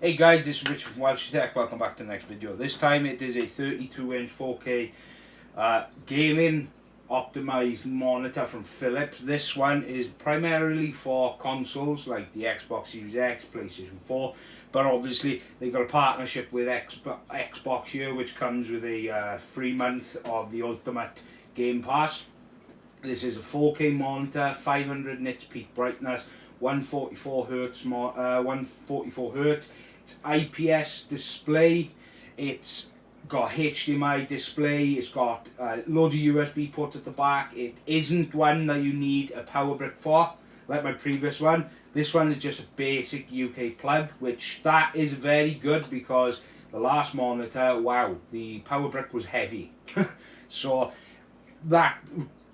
Hey guys, this is Rich from WELSHYTECH. Welcome back to the next video. This time it is a 32-inch 4K gaming optimized monitor from Philips. This one is primarily for consoles like the Xbox Series X, PlayStation 4, but obviously they got a partnership with Xbox here, which comes with a free month of the Ultimate Game Pass. This is a 4K monitor, 500 nits peak brightness, 144 hertz. It's IPS display. It's got HDMI display. It's got loads of USB ports at the back. It isn't one that you need a power brick for, like my previous one. This one is just a basic UK plug, which that is very good because the last monitor, wow, the power brick was heavy. So that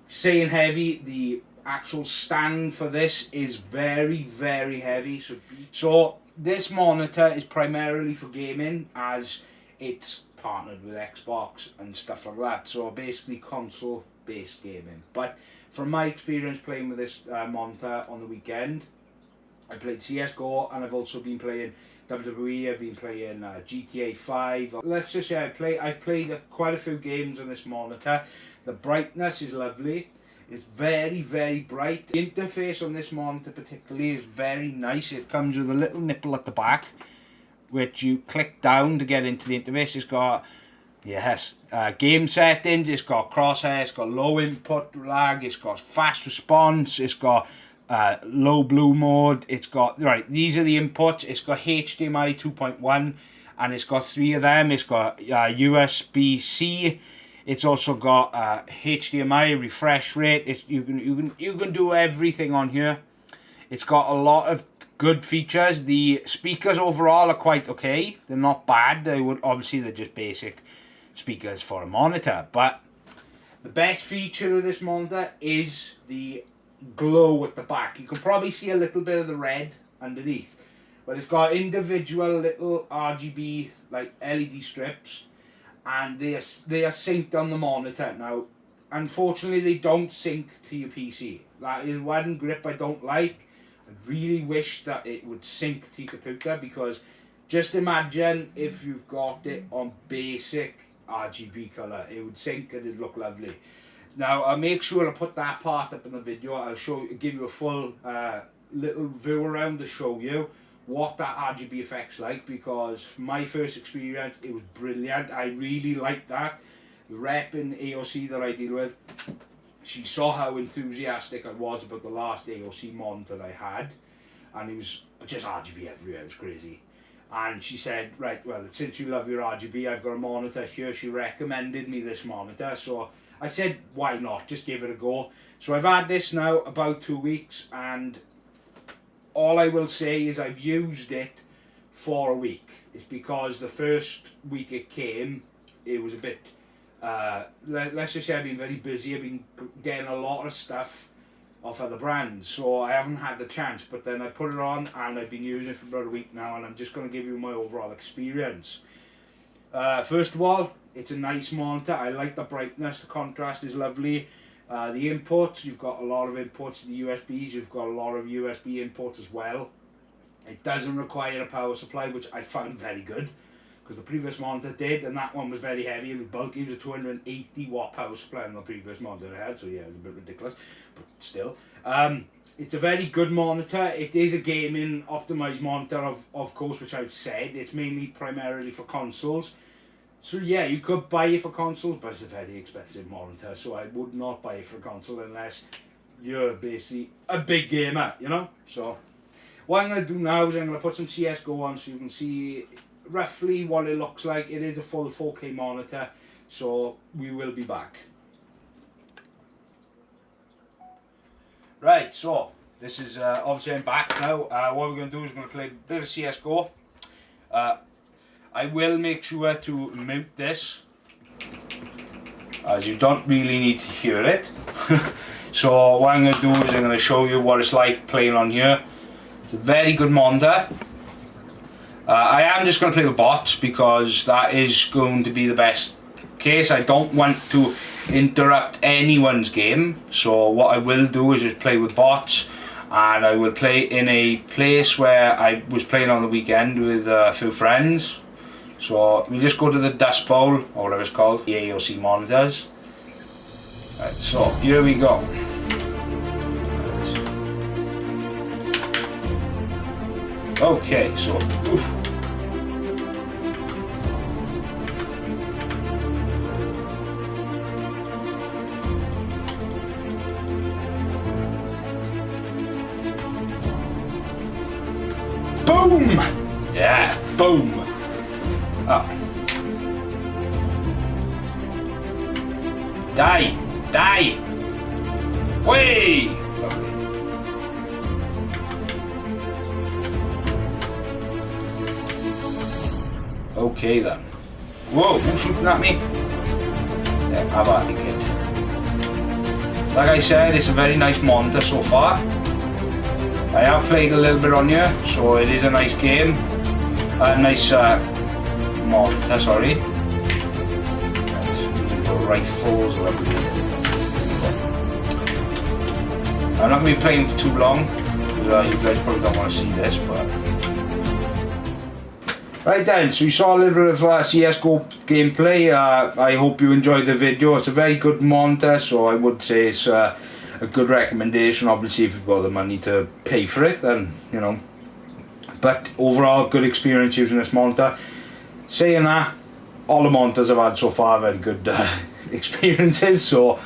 saying heavy, the actual stand for this is very, very heavy. So this monitor is primarily for gaming, as it's partnered with Xbox and stuff like that. So basically console based gaming. But from my experience playing with this monitor on the weekend, I played CSGO and I've also been playing WWE. I've been playing GTA 5. Let's just say I've played quite a few games on this monitor. The brightness is lovely. It's very, very bright. The interface on this monitor particularly is very nice. It comes with a little nipple at the back, which you click down to get into the interface. It's got, game settings, it's got crosshair, it's got low input lag, it's got fast response, it's got low blue mode, it's got, right, these are the inputs. It's got HDMI 2.1 and it's got 3 of them. It's got USB-C. It's also got HDMI, refresh rate. You can do everything on here. It's got a lot of good features. The speakers overall are quite okay. They're not bad. They're just basic speakers for a monitor. But the best feature of this monitor is the glow at the back. You can probably see a little bit of the red underneath, but it's got individual little RGB like LED strips, and they are synced on the monitor. Now, unfortunately, they don't sync to your PC. That is one grip I don't like. I really wish that it would sync to your computer, because just imagine if you've got it on basic RGB colour. It would sync and it'd look lovely. Now, I'll make sure I put that part up in the video. I'll give you a full little view around to show you what that RGB effect's like, because from my first experience it was brilliant. I really liked that. The rep in AOC that I deal with, she saw how enthusiastic I was about the last AOC monitor I had, and it was just RGB everywhere. It was crazy. And she said, right, well, since you love your RGB, I've got a monitor here. She recommended me this monitor, so I said, why not, just give it a go. So I've had this now about 2 weeks, and all I will say is I've used it for a week. It's because the first week it came, it was a bit, let's just say I've been very busy. I've been getting a lot of stuff off other brands, so I haven't had the chance. But then I put it on and I've been using it for about a week now, and I'm just going to give you my overall experience. First of all, it's a nice monitor. I like the brightness, the contrast is lovely. The inputs, you've got a lot of inputs. The USBs, you've got a lot of USB inputs as well. It doesn't require a power supply, which I found very good, because the previous monitor did, and that one was very heavy and was bulky. It was a 280 watt power supply on the previous monitor I had, so yeah, it was a bit ridiculous, but still. It's a very good monitor. It is a gaming optimized monitor, of course, which I've said. It's mainly primarily for consoles. So yeah, you could buy it for consoles, but it's a very expensive monitor, so I would not buy it for a console unless you're basically a big gamer, you know? So what I'm going to do now is I'm going to put some CSGO on so you can see roughly what it looks like. It is a full 4K monitor, so we will be back. Right, so this is obviously I'm back now. What we're going to do is we're going to play a bit of CSGO. I will make sure to mute this, as you don't really need to hear it. So what I'm going to do is I'm going to show you what it's like playing on here. It's a very good monitor. I am just going to play with bots, because that is going to be the best case. I don't want to interrupt anyone's game, so what I will do is just play with bots, and I will play in a place where I was playing on the weekend with a few friends. So we just go to the Dust Bowl, or whatever it's called, the AOC monitors. Right, so here we go. Right. Okay, so oof. Boom! Yeah, boom! Oh. Die! Die! Way! Lovely. Okay then. Whoa, who's shooting at me? Yeah, have at it, kid. Like I said, it's a very nice monitor so far. I have played a little bit on here, so it is a nice game. A nice monitor, sorry. Rifles or everything. I'm not going to be playing for too long, because you guys probably don't want to see this, but... Right then, so you saw a little bit of CSGO gameplay. I hope you enjoyed the video. It's a very good monitor, so I would say it's a good recommendation. Obviously, if you've got the money to pay for it, then, you know. But overall, good experience using this monitor. Saying that, all the monitors I've had so far have had good experiences, so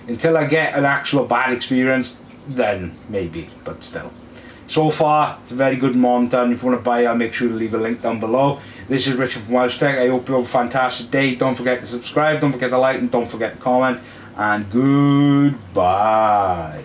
until I get an actual bad experience, then maybe, but still. So far, it's a very good monitor, and if you want to buy it, I'll make sure to leave a link down below. This is Richard from WELSHYTECH. I hope you have a fantastic day. Don't forget to subscribe, don't forget to like, and don't forget to comment. And goodbye.